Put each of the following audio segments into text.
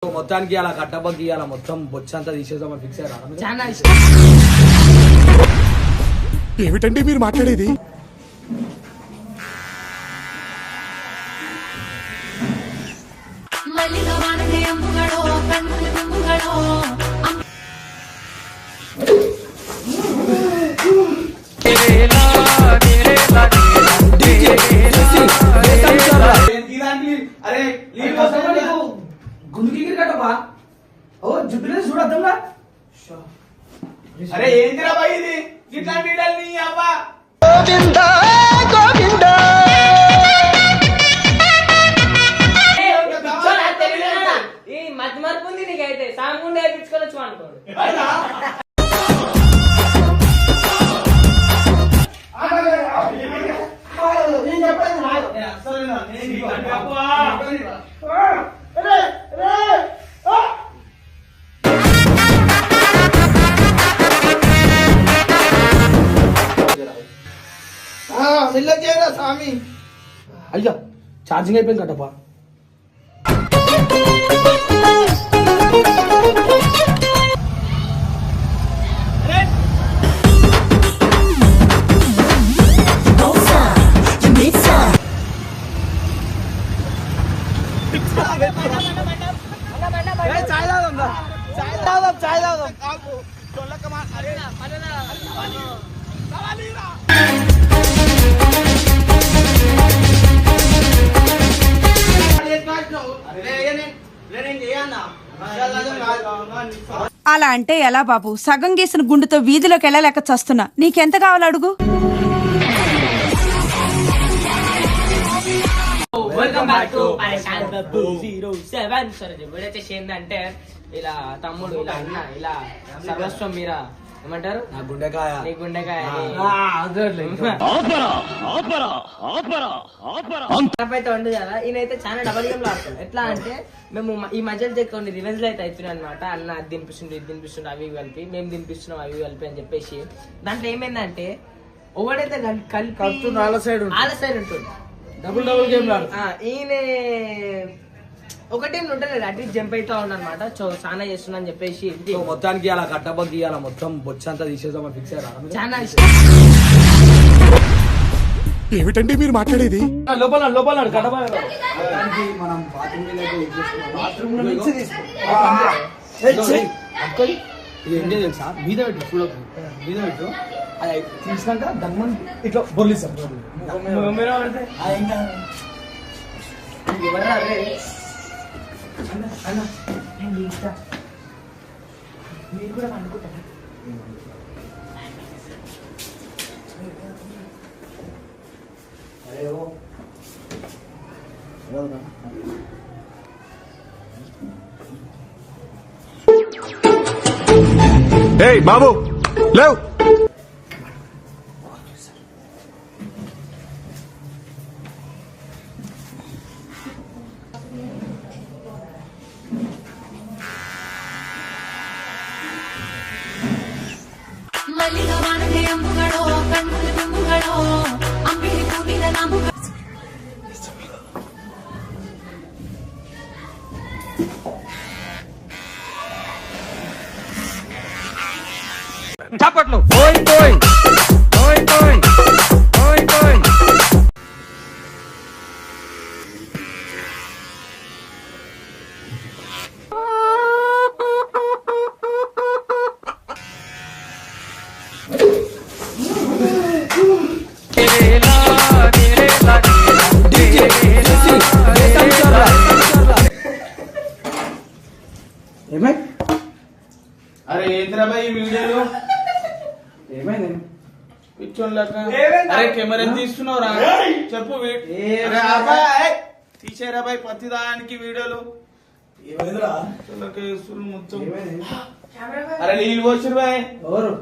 మొత్తానికి అలా కట్టబగ్గి అలా మొత్తం బొచ్చంతా తీసేద్దామని ఫిక్స్ అయ్యారా? చాలా ఇష్టం. ఏమిటండి మీరు మాట్లాడేది? అరే ఏంటిరా బాయ్ ఇది ఇట్లాంటి వీడియోలు నీ అవ్వ గోవిందా గోవిందా ఈ మధ్య మార్పు ఉంది నీకైతే సాంగ్ నేర్పించుకోవచ్చు అనుకోండి. స్వామి అయ్యా ఛార్జింగ్ అయిపోయింది కట్టప్ప. అలా అంటే ఎలా బాబు? సగం గీసిన గుండుతో వీధిలోకి వెళ్ళలేక చస్తున్నా. నీకెంత కావాలి అడుగు. వెల్కమ్ బ్యాక్ టు పరేషాన్ బాబు 07. సరే ఇప్పుడు వచ్చేసి ఏంటంటే ఇలా తమ్ముడు ఇలా అన్న ఇలా సర్వస్వం మీరా ఏమంటారు నా గుండెకాయ నీ గుండెకాయ అయితే ఉండదు కదా. ఈయనైతే చాలా డబల్ గేమ్ లో ఆడతాడు. ఎట్లా అంటే మేము ఈ మధ్యలో కొన్ని రివెంజ్ అయితే అవుతున్నాయి అనమాట. అన్న అది తినిపిస్తుండే ఇది తినిపిస్తుండే అవి కలిపి మేము తినిపిస్తున్నాం అవి కలిపి అని చెప్పేసి దాంట్లో ఏమైందంటే ఒకడైతే కలిపి వాళ్ళ సైడ్ ఉంటుంది డబుల్ గేమ్ ఈయన ఒక టీం ఉంటుంది అటు జంప్ అవుతా ఉన్నానమాట. చాలా చేస్తున్నా అని చెప్పేసి మొత్తానికి అలా కట్టబగ్గి అలా మొత్తం బొచ్చంతా తీసేద్దామని ఫిక్స్ అయ్యారా? చాలా ఇష్టం. ఏమిటండి మీరు మాట్లాడేది? లోపల లోపల మనం బాత్రూమ్ లో మిక్సీ తీసుకోవాలి. ఏంటో తెలుసా మీద పెట్టు చూడకు మీద పెట్టు అది తీసినాక దమ్మని ఇట్లా బొర్లిస్తాం. మీరు కూడా అనుకుంటారా? ఏయ్ బాబు లేవ్. చప్పట్లు. అరే ఏంద్రా బాయ్ ఈ వీడియోలు ఏమైంది? అరే కెమెరా తీస్తున్నావు రా చెప్పు తీసేరా బాయ్ ప్రతి దానికి వీడియోలు మొత్తం. అరే నీళ్ళు పోసిరు బాయ్ ఎవరు?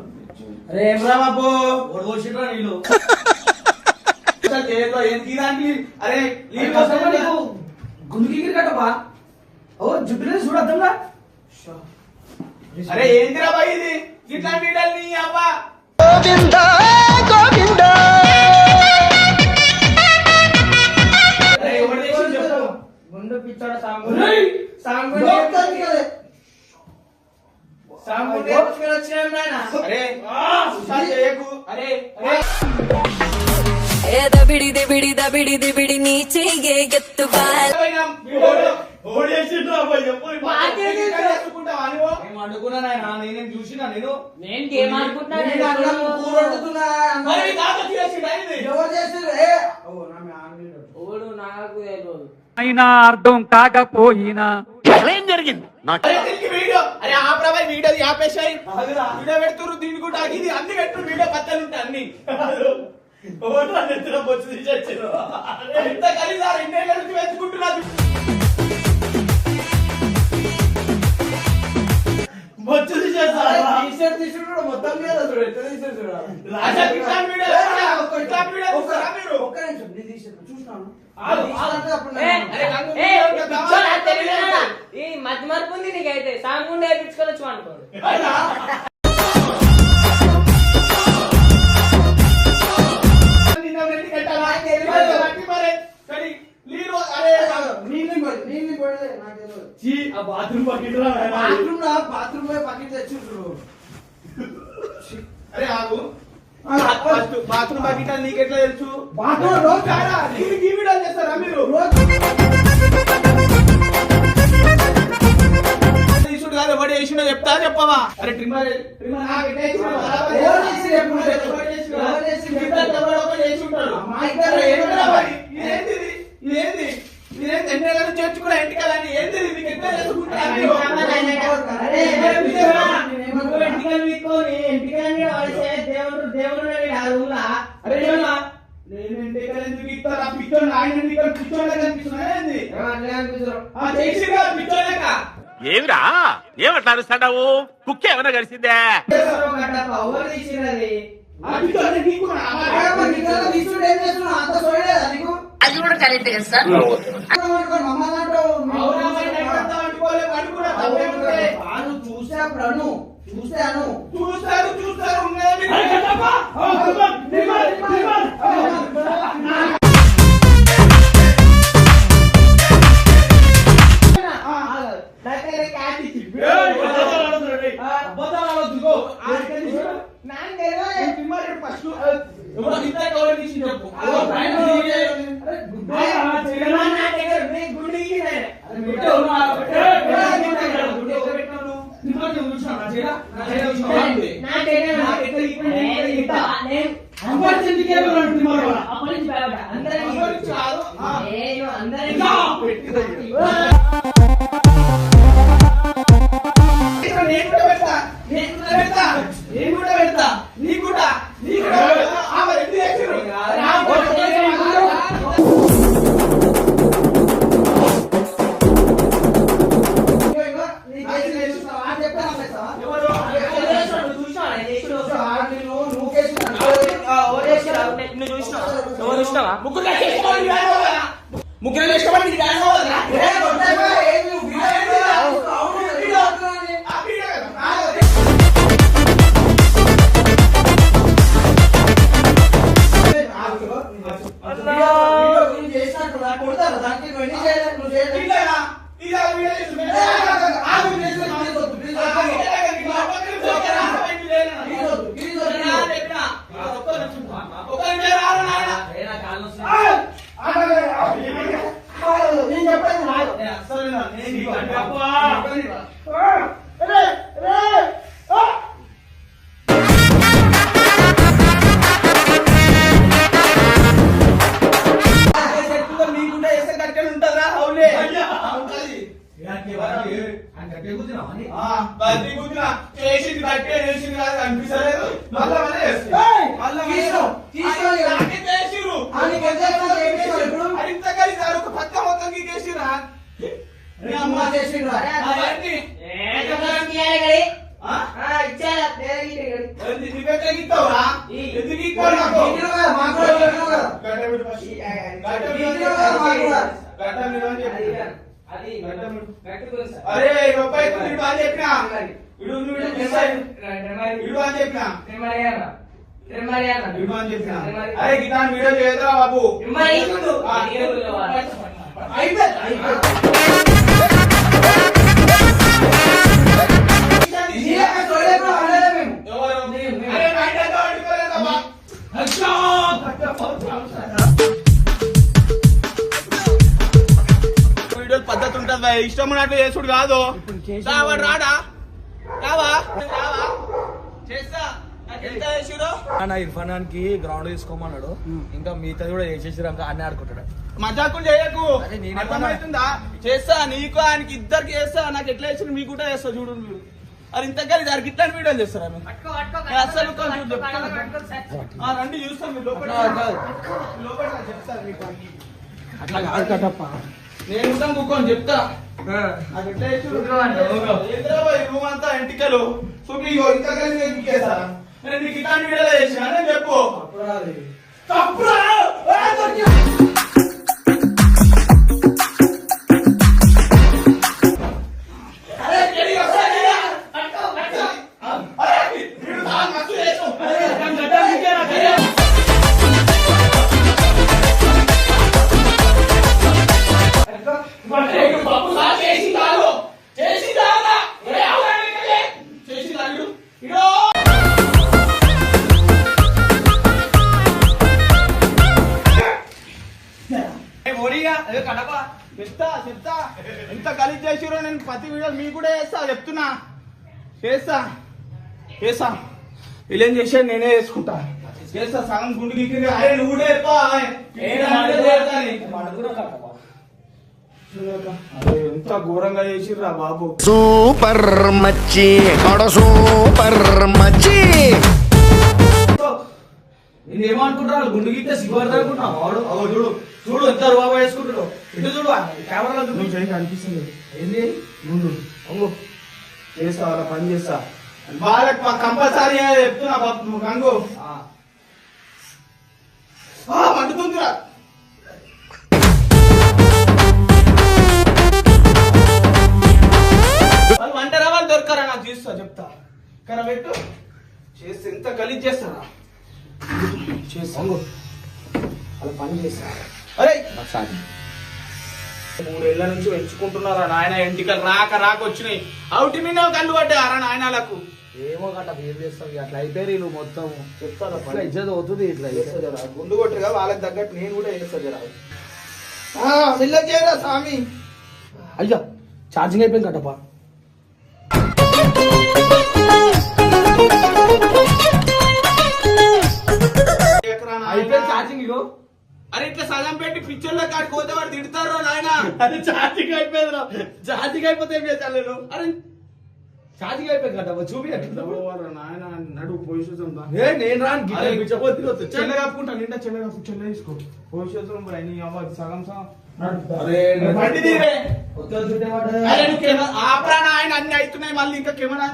అరే ఏమ్రా బాబు పోసిరా నీళ్ళు ఏం తీదానికి అరే నీళ్ళు గుండెకి కట్టప్పా. జుబ్బిలే చూడద్దా? అరే ఏందిరా బాయ్ ఇది ఇట్లాంటి వీడియోలు నీ అవ్వ గోవిందా గోవిందా గుండు పిచ్చోడ సాంగ్ అరే ఉషా చేయకు. అరే ఏ దబిడి దిబిడి దబిడి దిబిడి నీచే ఎత్తు బాల్ ఏం అడుగున్నా నాయనా? నేనేం చూసినా నేను నేను గేమ్ ఆడుకుంటున్నా నేను అన్నం కూర వండుతున్నా. మరి నాకు చేసిండు ఆయన. ఎవరు చేస్తారు? ఓడు నాకు తెలియదు. అయినా అర్థం కాకపోయినా అరే దీనికి వీడియో. అరే ఆపరా వీడియో ఆపేసాయి. వీడియో పెడుతురు దీన్ని కూడా ఇది అన్ని పెట్టు వీడియో పక్కన ఉంటాయి అన్ని. బొచ్చు తీసేచ్చారు. ఎంత కలిసారు ఇన్నేళ్ళ నుంచి వెతుకుంటున్నారు. బొచ్చు తీసేస్తారు. టీషర్ట్ తీసుకుంటాడు మొత్తం మీద చూడు ఎట్లా తీసాడు చూడు. రాజా కిసాన్ వీడియో కిసాన్ వీడియో చూస్తారా మీరు? ఒక్క నిమిషం నీ తీసాడు చూసినాను. ఈ మధ్య మరపు ఉంది నీకైతే సాంగుండే వేయించుకోవచ్చు అనుకోండి. అరే ఆగు. బాత్రూమ్ బకెట్ నీకెట్లా తెలుసు? బాత్రూమ్ రోజు కాదా? దీనికి ఈ వీడియో చేస్తారా మీరు? తీసుడు కాదు ఎవడు చేసిండో చెప్తా చెప్పవా? అరే ట్రిమ్మర్ నాకు ఎట్లా చేసిండో బరాబర్ ఎవరు చేసిండు? ఎవరు చేసిండో? ఎవరు చేసిండు? ఎవడో ఒకడు చేసి ఉంటాడు. మా ఇక్కడ ఏంటిరా మరి? ఇదేంటిది? ఇదేంది? ఇదేంటి ఎన్నేళ్ళను చేర్చుకున్నా ఇంటికాలని ఏంది మీకు ఎట్లా చేసుకుంటారు మీరు? నేను ఎంటికలు ఎందుకు ఇస్తారా? పిచ్చోళ్ళు ఆయన ఎంటికలు పిచ్చోళ్ళ కనిపిస్తున్నా ఏంది? చేసిగా పిచ్చోళ్ళక ఏమిరా ఏమట్లా అరుస్తాడావు కుక్క ఏమైనా కలిసిందే పిచ్చోళ్ళని నీకున్నా? అది కూడా కరెక్ట్ కదా సార్. అవునా మరి నెట్ అంతా వండుకోలేదు, వండుకున్నా తప్పేముంది? చూసాను చూస్తారు ఉన్నదా మీకు? ముగ్గురు ఇష్టపడి మీకుంటే వేసే కట్టెలు ఉంటుందా? అవులే చేసింది కట్టే చేసింది కాదు అనిపిస్తలేదు. మళ్ళా ఒక పక్క మొత్తం గీకేసిరా ఇస్తావురా? ఎందుకు అరే రూపాయి ఇడు అని చెప్పినా ఇడు ఇడు అని చెప్పినా అరే గిటాన్ వీడియో చేయదురా బాబు. అయిపోయింది ఇష్టం ఉన్నట్లు చేసుడు కాదు. వాడు రాడా రావా రావా చేస్తా. నా ఇర్ఫానానికి గ్రౌండ్ తీసుకోమన్నాడు. ఇంకా మిగతాది కూడా చేసేసి అన్నీ ఆడుకుంటాడు. మజాకులు చేయకు, అరే నేనే అర్థమవుతుందా? చేస్తా నీకు ఆయనకి ఇద్దరికి చేస్తా. నాకు ఎట్లా చేసిన మీకు కూడా చేస్తా చూడు మీరు. అది ఇంతకాలి దానికి ఇట్లాంటి వీడియోలు చేస్తారా అసలు రండి చూస్తాం మీరు లోపల చెప్తారు మీకు అట్లా కాదు కట్టప్ప. నేను ఉంటాను కూర్చొని చెప్తా. నాకు ఎట్లా రూమ్ అంతా ఎంటికలు చూపి ఇంతకాలి నేను నీకు ఇట్లాంటి వీడియోలో చేసిన నేను చెప్పు. తప్పురా చెప్తా ఎంత గలీజ్ చేసిరో. నేను ప్రతి వీడియో మీకు కూడా చేస్తా చెప్తున్నా. చేస్తా చేస్తా వీళ్ళేం చేశాడు నేనే చేసుకుంటా. చేస్తా సగం గుండు గిక్కి. అరే నువ్వు ఎంత ఘోరంగా చేసిర్రా బాబు. సూపర్ మచ్చి సూపర్ మచ్చి. నేనేమనుకుంటున్నా గుండు గీతే సిగ్గుపడతా అనుకుంటున్నా. వాడు చూడు చూడు ఎంత రూపా వేసుకుంటాడు. ఇటు చూడు కెమెరాలో చూడు అనిపిస్తుంది. ఏంది ముందు చేస్తా వాళ్ళ పని చేస్తా. వాళ్ళకి కంపల్సరీ చెప్తున్నా బాబు. గంగు మండుతుందిరా. వాళ్ళు వంటరా వాళ్ళు దొరకరా నాకు చూస్తా చెప్తా. కానీ పెట్టు చేస్తే ఎంత గలీజ్ చేస్తారా చేస్తా. వాళ్ళ పని చేస్తా. అరే 3 ఏళ్ల నుంచి పెంచుకుంటున్నారా నాయన. ఎంటికలు రాక వచ్చినాయి. అవుటి మీద కళ్ళు పడ్డారా నాయనలకు. ఏమో గట్ట ఏం చేస్తావు అట్లా అయితే నువ్వు మొత్తం చెప్తాను. ఇజ్జత్ అవుతుంది. ఇట్లా గుండు కొట్టుగా వాళ్ళకి తగ్గట్టు నేను కూడా చేస్తా జరా. మెల్లగా చేయరా స్వామి. అయ్యా ఛార్జింగ్ అయిపోయింది కట్టప్ప. అయిపోయింది ఛార్జింగ్. ఇగో అరే ఇట్లా సగం పెట్టి పిక్చర్లో కాడికి పోతే వాడు తిడతారు నాయన. అది ఛార్జింగ్ అయిపోయిందిరా. ఛార్జింగ్ అయిపోతే ఏం చేశాను. అరే ఛార్జింగ్ అయిపోయింది కట్టప్ప. చూపి నాయన నడు పోయి చూద్దాం. నేను రాను చెల్ల కప్పుకుంటా. నిండా చెల్ల కప్పు. చెల్ల తీసుకో పోయి చూద్దాం. సగం సగం బండి తీరే. అరే నువ్వు ఆపరా నాయన. అన్ని అవుతున్నాయి మళ్ళీ ఇంకా కెమెరా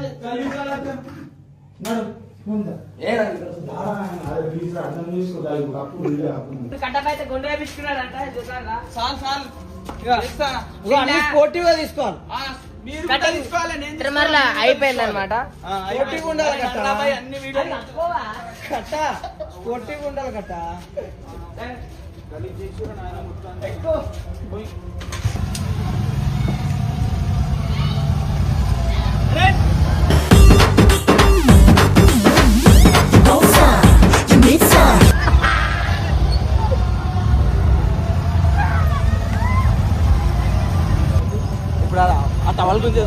కట్టపైతే గుండె వేపించుకున్నాడంట. స్పోర్టివ్ గా తీసుకోవాలి. మీరు తీసుకోవాలి. మరలా అయిపోయింది అనమాట. స్పోర్టివ్ ఉండాలి కట్ట. అన్ని వీడియో కట్ట స్పోర్టివ్ ఉండాలి కట్ట. ఇప్పుడు ఆ టవల్ గురించి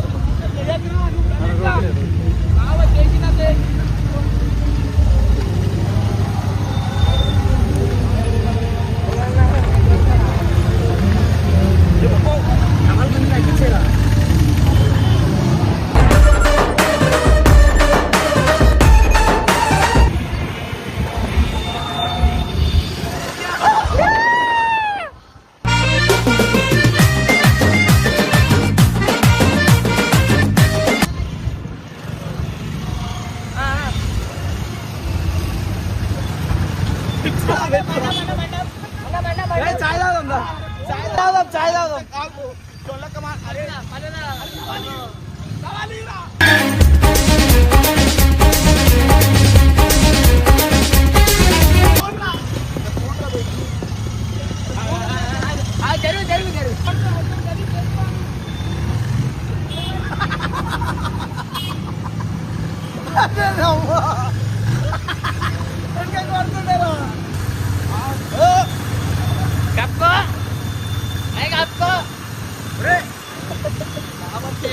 చాయ్ కప్పుకో.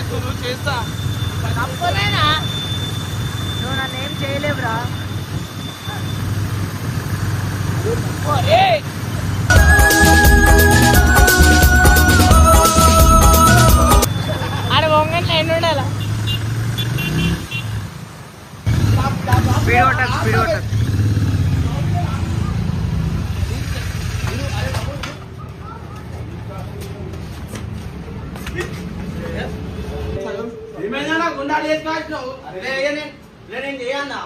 చేస్తున్నారు చేస్తా. తప్పలేనా నువ్వు నన్ను ఏం చేయలేవురా. ఆడ వంగంటే ఎన్ని ఉండాలా స్పీడ్ వాటర్ ఏమైనా గుండాలు వేసుకొచ్చినావు. నేను చేయన్నా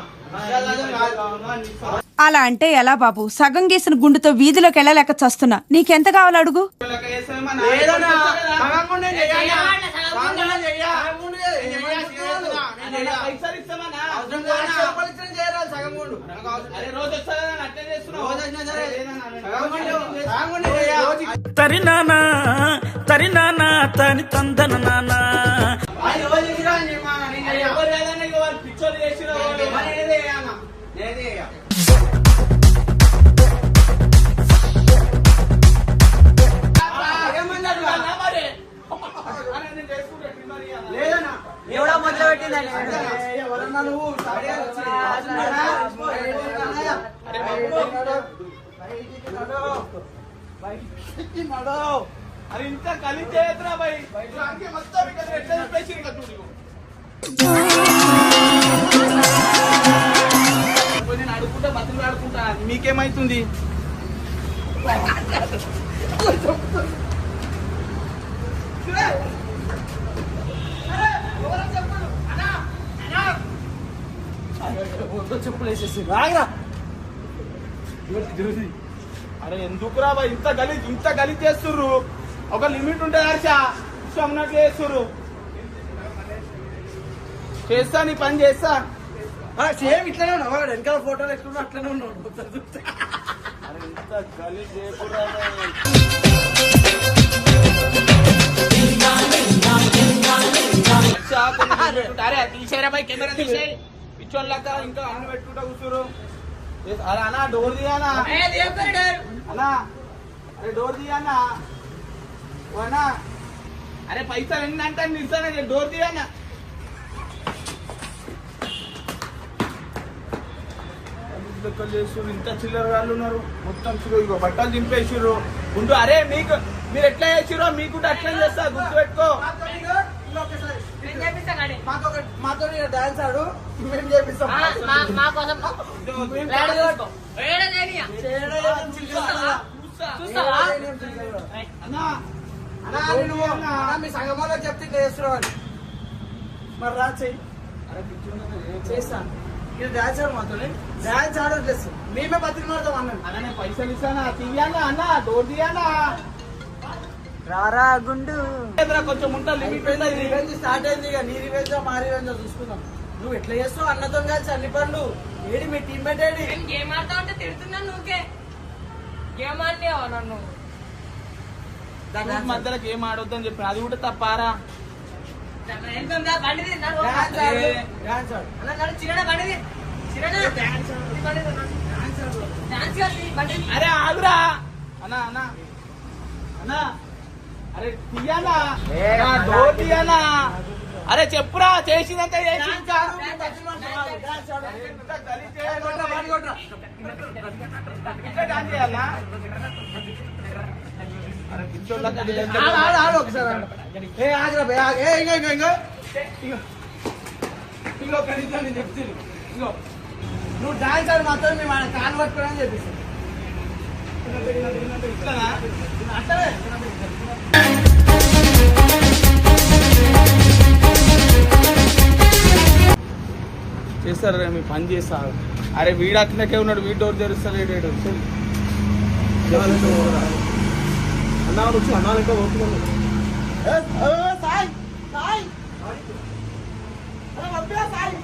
అలా అంటే ఎలా బాబు? సగం గీసిన గుండుతో వీధిలోకి వెళ్ళలేక చస్తున్నా. నీకెంత కావాలి అడుగు. తరినానా తరినానా తని తందన నానా పిచ్చోలు చేసిన ఎవడో మొదలు పెట్టిందండి. ఎవరన్నా నువ్వు అరే ఇంత కలిసి చేయద్దురా భయ్. మొత్తం ఇక్కడ ఎట్లా చెప్పేసి ఇంకా చూడు. నేను అడుగుకుంటా బతులు ఆడుకుంటా, మీకేమైతుంది? చెప్పులు వేసేసి అరే ఎందుకురా బాయ్ ఇంత గలీజ్ చేస్తుర్రు. ఒక లిమిట్ ఉంటుంది హర్ష, అన్నట్లు చేస్తుర్రు. చేస్తా నీ పని చేస్తా. సేమ్ ఇట్లానే ఉన్నావు, వెనకాల ఫోటోలు ఎట్లున్నా అట్లనే ఉన్నావు. అరే ఇంత గలీజ్ చేయకురా. అరే తీసేరా బాయ్, కెమెరా తీసే. పిచ్చోళ్ళక ఇంకా అన్ను పెట్టుకుంటా కూర్చోరు. అరే అన్నా డోర్ దియానా అన్నా, అరే డోర్ దియానా అన్నా. అరే పైసలు ఎన్ని అంటే నిల్సానే, డోర్ దియానా. లెక్కలు చేస్తున్నారు, ఇంత చిల్లర వాళ్ళు ఉన్నారు. మొత్తం ఇగో బట్టలు దింపేసిర్రు. ఉండు అరే మీరు ఎట్లా చేసిరో మీకు అట్లా చేస్తా, గుర్తు పెట్టుకో. మాతో డాన్స్ ఆడు, మేము చేపిస్తాం. మీ సంగమాలో చెప్తే చేస్తున్నావు మరి రా చెయ్యి. చేస్తా డాన్స్ ఆడు, మాతో డాన్స్ ఆడట్లేదు. మేమే బతికిమాడతాం అన్నాను. అన్న నేను పైసలు ఇస్తానా, తీయానా అన్న, డోర్ తీయానా. రారా గుండు కొంచెం ఉంటా లిమిట్. రివెంజ్ స్టార్ట్ అయింది, ఇక నీ రివెంజ్ మా రివెంజ్ చూసుకుందాం. నువ్వు ఎట్లా చేస్తావు అన్నతో కలిసి అన్ని పనులు. ఏడి మీ టీమ్మేట్ ఏడి? గేమ్ ఆడతా ఉంటే తిడుతున్నాను. నువ్వుకే గేమ్ ఆడినావా నన్ను? దాని మధ్యలో గేమ్ ఆడొద్దని చెప్పిన, అది కూడా తప్పారా? అరే ఆగురా అన్నా అన్నా అన్నా. అరే తీయానా, డోర్ తీయానా. అరే చెప్పురా, చేసిందంతా చేసి నువ్వు డాన్స్ ఆడి మాత్రం మేము ఆయన కాలు పట్టుకోవడానికి చెప్పిస్తాం. చేస్తారా మీ పని చేస్తారు. అరే వీడు అట్లకే ఉన్నాడు, వీడు డోర్ తెరుస్తాడు. అన్నా వచ్చి అన్నా ఇంకా ఓపుకున్నాడు. సాయి సాయి సాయి